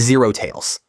Zero tails.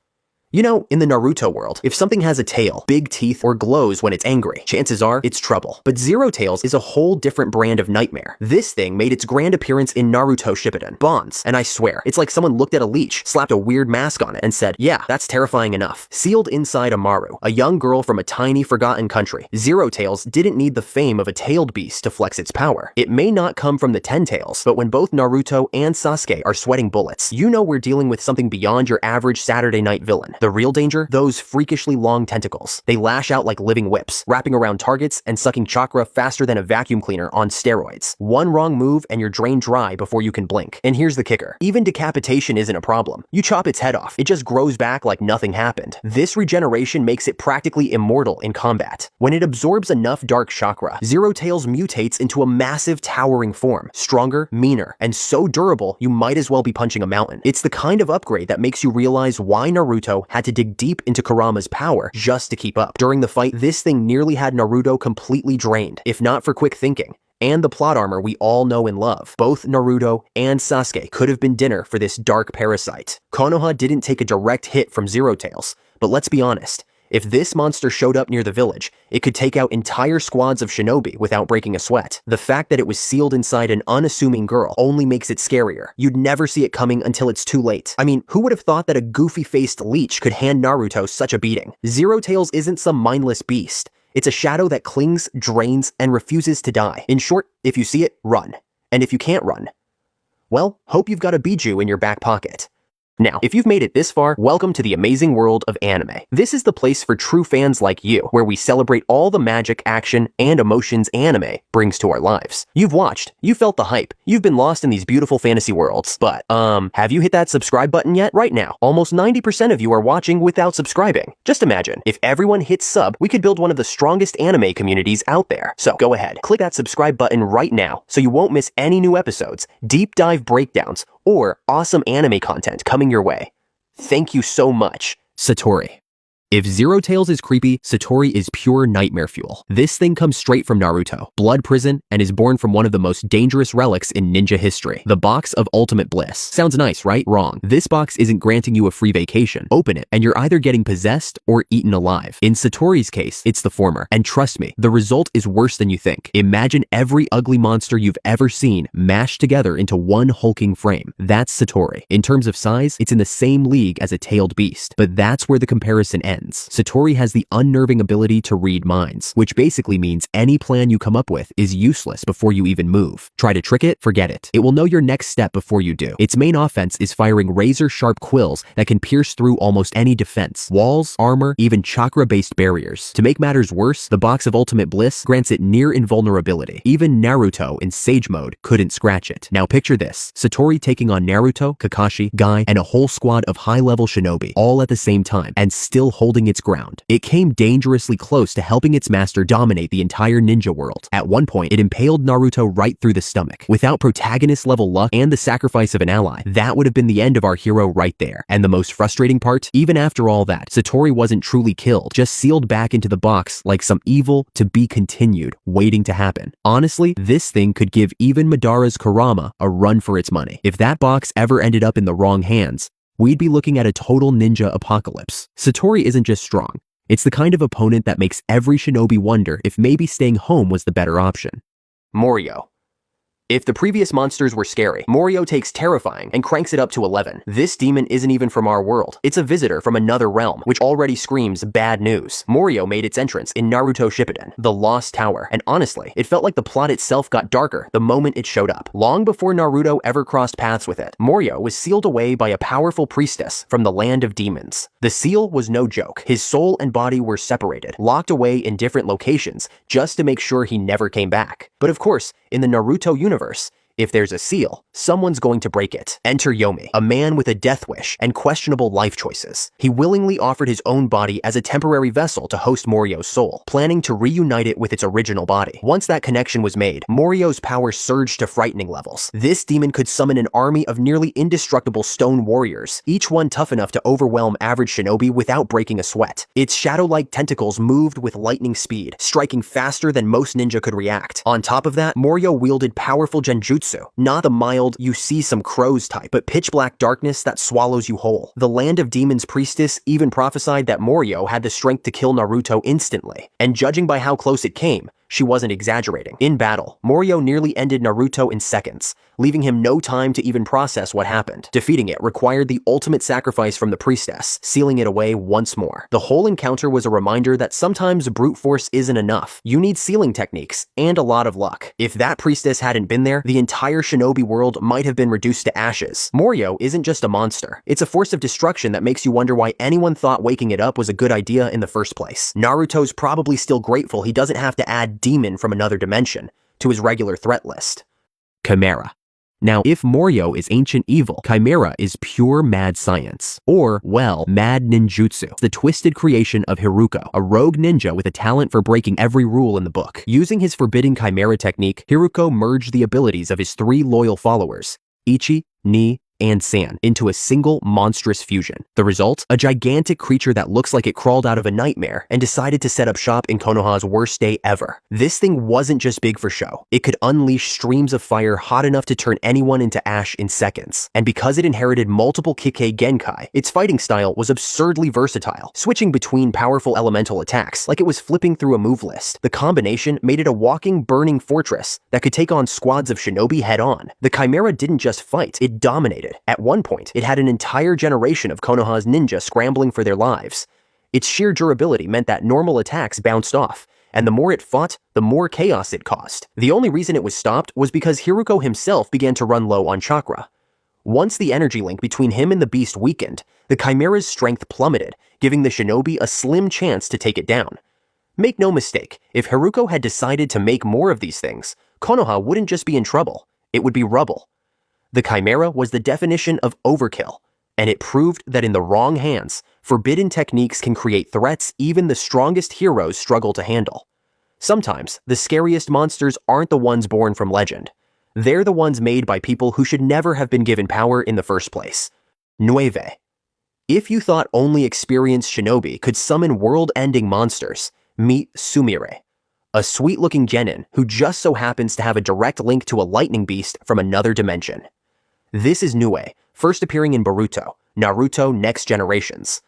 You know, in the Naruto world, if something has a tail, big teeth, or glows when it's angry, chances are it's trouble. But Zero Tails is a whole different brand of nightmare. This thing made its grand appearance in Naruto Shippuden, Bonds, and I swear, it's like someone looked at a leech, slapped a weird mask on it, and said, yeah, that's terrifying enough. Sealed inside Amaru, a young girl from a tiny, forgotten country, Zero Tails didn't need the fame of a tailed beast to flex its power. It may not come from the 10 tails, but when both Naruto and Sasuke are sweating bullets, you know we're dealing with something beyond your average Saturday night villain. The real danger? Those freakishly long tentacles. They lash out like living whips, wrapping around targets and sucking chakra faster than a vacuum cleaner on steroids. One wrong move and you're drained dry before you can blink. And here's the kicker. Even decapitation isn't a problem. You chop its head off, it just grows back like nothing happened. This regeneration makes it practically immortal in combat. When it absorbs enough dark chakra, Zero Tails mutates into a massive towering form. Stronger, meaner, and so durable you might as well be punching a mountain. It's the kind of upgrade that makes you realize why Naruto had to dig deep into Kurama's power just to keep up. During the fight, this thing nearly had Naruto completely drained, if not for quick thinking and the plot armor we all know and love. Both Naruto and Sasuke could have been dinner for this dark parasite. Konoha didn't take a direct hit from Zero Tails, but let's be honest, if this monster showed up near the village, it could take out entire squads of shinobi without breaking a sweat. The fact that it was sealed inside an unassuming girl only makes it scarier. You'd never see it coming until it's too late. I mean, who would have thought that a goofy-faced leech could hand Naruto such a beating? Zero Tails isn't some mindless beast. It's a shadow that clings, drains, and refuses to die. In short, if you see it, run. And if you can't run, well, hope you've got a Biju in your back pocket. Now, if you've made it this far, welcome to the amazing world of anime. This is the place for true fans like you, where we celebrate all the magic, action, and emotions anime brings to our lives. You've watched, you felt the hype, you've been lost in these beautiful fantasy worlds, but, have you hit that subscribe button yet? Right now, almost 90% of you are watching without subscribing. Just imagine, if everyone hits sub, we could build one of the strongest anime communities out there. So, go ahead, click that subscribe button right now, so you won't miss any new episodes, deep dive breakdowns, or awesome anime content coming your way. Thank you so much. Satori. If Zero Tails is creepy, Satori is pure nightmare fuel. This thing comes straight from Naruto, Blood Prison, and is born from one of the most dangerous relics in ninja history, the Box of Ultimate Bliss. Sounds nice, right? Wrong. This box isn't granting you a free vacation. Open it, and you're either getting possessed or eaten alive. In Satori's case, it's the former. And trust me, the result is worse than you think. Imagine every ugly monster you've ever seen mashed together into one hulking frame. That's Satori. In terms of size, it's in the same league as a tailed beast, but that's where the comparison ends. Satori has the unnerving ability to read minds, which basically means any plan you come up with is useless before you even move. Try to trick it, forget it. It will know your next step before you do. Its main offense is firing razor-sharp quills that can pierce through almost any defense, walls, armor, even chakra-based barriers. To make matters worse, the Box of Ultimate Bliss grants it near invulnerability. Even Naruto in Sage Mode couldn't scratch it. Now picture this, Satori taking on Naruto, Kakashi, Guy, and a whole squad of high-level shinobi, all at the same time, and still holding its ground. It came dangerously close to helping its master dominate the entire ninja world. At one point, it impaled Naruto right through the stomach. Without protagonist-level luck and the sacrifice of an ally, that would have been the end of our hero right there. And the most frustrating part? Even after all that, Satori wasn't truly killed, just sealed back into the box like some evil to be continued, waiting to happen. Honestly, this thing could give even Madara's Kurama a run for its money. If that box ever ended up in the wrong hands, we'd be looking at a total ninja apocalypse. Satori isn't just strong. It's the kind of opponent that makes every shinobi wonder if maybe staying home was the better option. Morio. If the previous monsters were scary, Morio takes terrifying and cranks it up to 11. This demon isn't even from our world. It's a visitor from another realm, which already screams bad news. Morio made its entrance in Naruto Shippuden, the Lost Tower, and honestly, it felt like the plot itself got darker the moment it showed up. Long before Naruto ever crossed paths with it, Morio was sealed away by a powerful priestess from the land of demons. The seal was no joke. His soul and body were separated, locked away in different locations, just to make sure he never came back. But of course, in the Naruto universe, if there's a seal, someone's going to break it. Enter Yomi, a man with a death wish and questionable life choices. He willingly offered his own body as a temporary vessel to host Morio's soul, planning to reunite it with its original body. Once that connection was made, Morio's power surged to frightening levels. This demon could summon an army of nearly indestructible stone warriors, each one tough enough to overwhelm average shinobi without breaking a sweat. Its shadow-like tentacles moved with lightning speed, striking faster than most ninja could react. On top of that, Morio wielded powerful genjutsu ninjutsu. Not the mild, you see some crows type, but pitch-black darkness that swallows you whole. The Land of Demons priestess even prophesied that Morio had the strength to kill Naruto instantly. And judging by how close it came, she wasn't exaggerating. In battle, Morio nearly ended Naruto in seconds, leaving him no time to even process what happened. Defeating it required the ultimate sacrifice from the priestess, sealing it away once more. The whole encounter was a reminder that sometimes brute force isn't enough. You need sealing techniques and a lot of luck. If that priestess hadn't been there, the entire shinobi world might have been reduced to ashes. Morio isn't just a monster. It's a force of destruction that makes you wonder why anyone thought waking it up was a good idea in the first place. Naruto's probably still grateful he doesn't have to add demon from another dimension to his regular threat list. Chimera. Now, if Morio is ancient evil, Chimera is pure mad science. Or, well, mad ninjutsu. The twisted creation of Hiruko, a rogue ninja with a talent for breaking every rule in the book. Using his forbidden Chimera technique, Hiruko merged the abilities of his 3 loyal followers, Ichi, Ni, and San, into a single monstrous fusion. The result? A gigantic creature that looks like it crawled out of a nightmare and decided to set up shop in Konoha's worst day ever. This thing wasn't just big for show. It could unleash streams of fire hot enough to turn anyone into ash in seconds. And because it inherited multiple Kikei Genkai, its fighting style was absurdly versatile, switching between powerful elemental attacks like it was flipping through a move list. The combination made it a walking, burning fortress that could take on squads of shinobi head-on. The Chimera didn't just fight, it dominated. At one point, it had an entire generation of Konoha's ninja scrambling for their lives. Its sheer durability meant that normal attacks bounced off, and the more it fought, the more chaos it caused. The only reason it was stopped was because Hiruko himself began to run low on chakra. Once the energy link between him and the beast weakened, the Chimera's strength plummeted, giving the shinobi a slim chance to take it down. Make no mistake, if Hiruko had decided to make more of these things, Konoha wouldn't just be in trouble, it would be rubble. The Chimera was the definition of overkill, and it proved that in the wrong hands, forbidden techniques can create threats even the strongest heroes struggle to handle. Sometimes, the scariest monsters aren't the ones born from legend. They're the ones made by people who should never have been given power in the first place. Nueve. If you thought only experienced shinobi could summon world-ending monsters, meet Sumire, a sweet-looking genin who just so happens to have a direct link to a lightning beast from another dimension. This is Nue, first appearing in Boruto, Naruto Next Generations.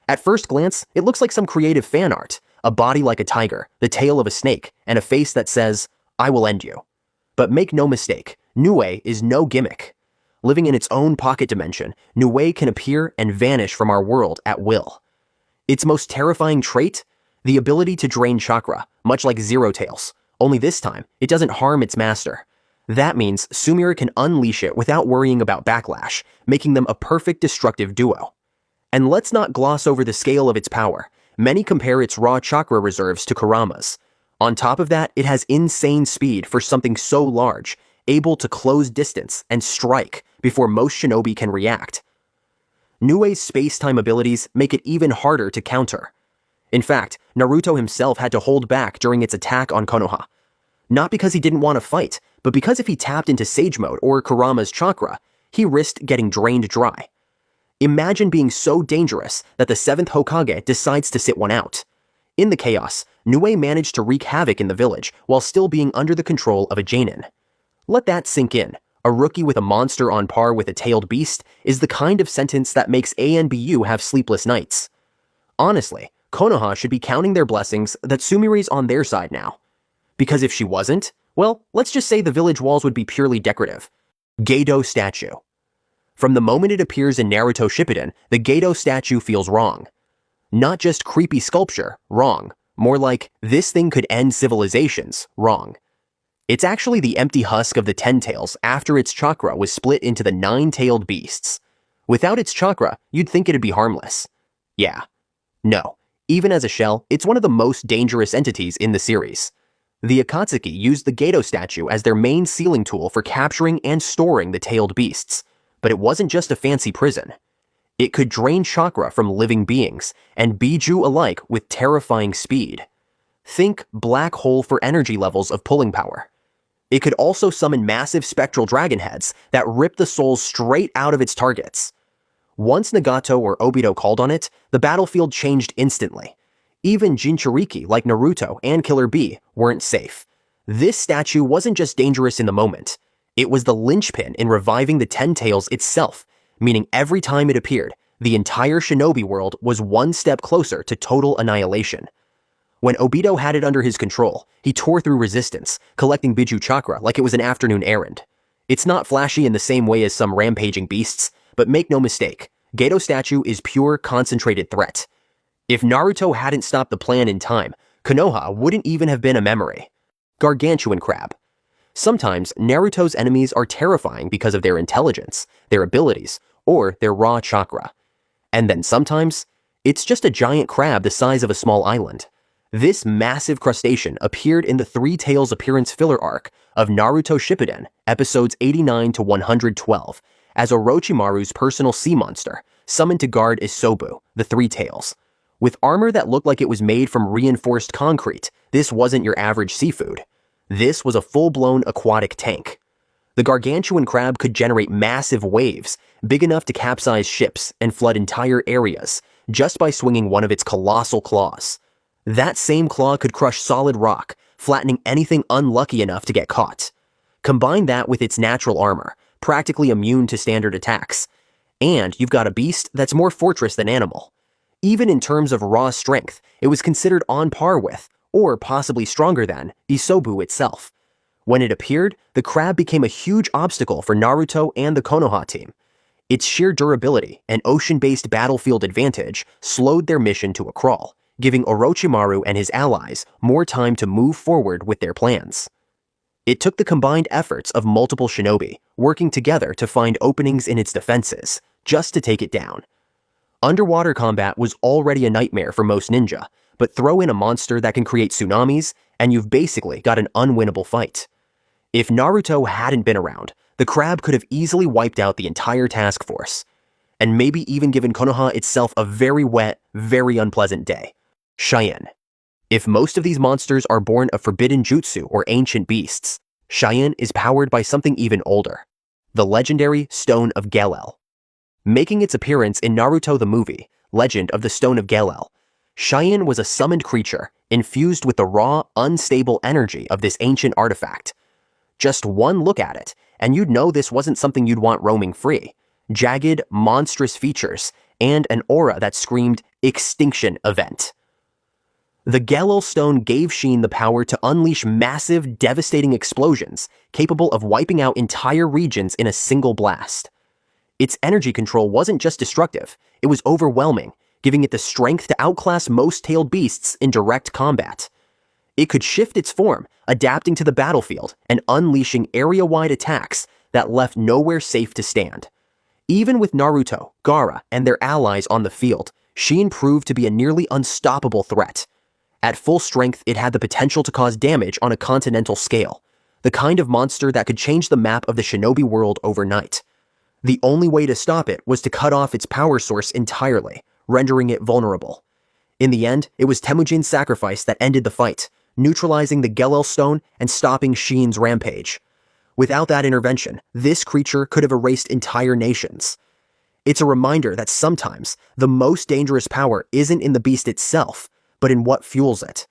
At first glance, it looks like some creative fan art, a body like a tiger, the tail of a snake, and a face that says, "I will end you." But make no mistake, Nue is no gimmick. Living in its own pocket dimension, Nue can appear and vanish from our world at will. Its most terrifying trait? The ability to drain chakra, much like Zero Tails, only this time, it doesn't harm its master. That means Sumire can unleash it without worrying about backlash, making them a perfect destructive duo. And let's not gloss over the scale of its power. Many compare its raw chakra reserves to Kurama's. On top of that, it has insane speed for something so large, able to close distance and strike before most shinobi can react. Nue's space-time abilities make it even harder to counter. In fact, Naruto himself had to hold back during its attack on Konoha. Not because he didn't want to fight, but because if he tapped into Sage Mode or Kurama's chakra, he risked getting drained dry. Imagine being so dangerous that the 7th Hokage decides to sit one out. In the chaos, Nue managed to wreak havoc in the village while still being under the control of a genin. Let that sink in. A rookie with a monster on par with a tailed beast is the kind of sentence that makes ANBU have sleepless nights. Honestly, Konoha should be counting their blessings that Sumire's on their side now. Because if she wasn't, well, let's just say the village walls would be purely decorative. Gedo statue. From the moment it appears in Naruto Shippuden, the Gedo statue feels wrong. Not just creepy sculpture, wrong. More like, this thing could end civilizations, wrong. It's actually the empty husk of the 10 tails after its chakra was split into the 9-tailed beasts. Without its chakra, you'd think it'd be harmless. Yeah. No. Even as a shell, it's one of the most dangerous entities in the series. The Akatsuki used the Gedo statue as their main sealing tool for capturing and storing the tailed beasts. But it wasn't just a fancy prison. It could drain chakra from living beings, and Biju alike with terrifying speed. Think black hole for energy levels of pulling power. It could also summon massive spectral dragon heads that rip the souls straight out of its targets. Once Nagato or Obito called on it, the battlefield changed instantly. Even Jinchuriki like Naruto and Killer Bee weren't safe. This statue wasn't just dangerous in the moment. It was the linchpin in reviving the Ten Tails itself, meaning every time it appeared, the entire shinobi world was one step closer to total annihilation. When Obito had it under his control, he tore through resistance, collecting Biju chakra like it was an afternoon errand. It's not flashy in the same way as some rampaging beasts, but make no mistake, Geto statue is pure concentrated threat. If Naruto hadn't stopped the plan in time, Konoha wouldn't even have been a memory. Gargantuan crab. Sometimes Naruto's enemies are terrifying because of their intelligence, their abilities, or their raw chakra. And then sometimes, it's just a giant crab the size of a small island. This massive crustacean appeared in the Three Tails appearance filler arc of Naruto Shippuden, episodes 89 to 112, as Orochimaru's personal sea monster, summoned to guard Isobu, the Three Tails. With armor that looked like it was made from reinforced concrete, this wasn't your average seafood. This was a full-blown aquatic tank. The gargantuan crab could generate massive waves, big enough to capsize ships and flood entire areas, just by swinging one of its colossal claws. That same claw could crush solid rock, flattening anything unlucky enough to get caught. Combine that with its natural armor, practically immune to standard attacks, and you've got a beast that's more fortress than animal. Even in terms of raw strength, it was considered on par with, or possibly stronger than, Isobu itself. When it appeared, the crab became a huge obstacle for Naruto and the Konoha team. Its sheer durability and ocean-based battlefield advantage slowed their mission to a crawl, giving Orochimaru and his allies more time to move forward with their plans. It took the combined efforts of multiple shinobi, working together to find openings in its defenses, just to take it down. Underwater combat was already a nightmare for most ninja, but throw in a monster that can create tsunamis, and you've basically got an unwinnable fight. If Naruto hadn't been around, the crab could have easily wiped out the entire task force, and maybe even given Konoha itself a very wet, very unpleasant day. Cheyenne. If most of these monsters are born of forbidden jutsu or ancient beasts, Cheyenne is powered by something even older, the legendary Stone of Gelel. Making its appearance in Naruto the movie, Legend of the Stone of Gelel, Cheyenne was a summoned creature infused with the raw, unstable energy of this ancient artifact. Just one look at it, and you'd know this wasn't something you'd want roaming free. Jagged, monstrous features, and an aura that screamed, "Extinction Event." The Gelel Stone gave Sheen the power to unleash massive, devastating explosions, capable of wiping out entire regions in a single blast. Its energy control wasn't just destructive, it was overwhelming, giving it the strength to outclass most tailed beasts in direct combat. It could shift its form, adapting to the battlefield and unleashing area-wide attacks that left nowhere safe to stand. Even with Naruto, Gaara, and their allies on the field, Sheen proved to be a nearly unstoppable threat. At full strength, it had the potential to cause damage on a continental scale, the kind of monster that could change the map of the shinobi world overnight. The only way to stop it was to cut off its power source entirely, rendering it vulnerable. In the end, it was Temujin's sacrifice that ended the fight, neutralizing the Gelel Stone and stopping Sheen's rampage. Without that intervention, this creature could have erased entire nations. It's a reminder that sometimes the most dangerous power isn't in the beast itself, but in what fuels it.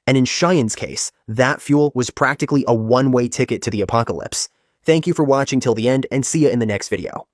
And in Cheyenne's case, that fuel was practically a one-way ticket to the apocalypse. Thank you for watching till the end, and see you in the next video.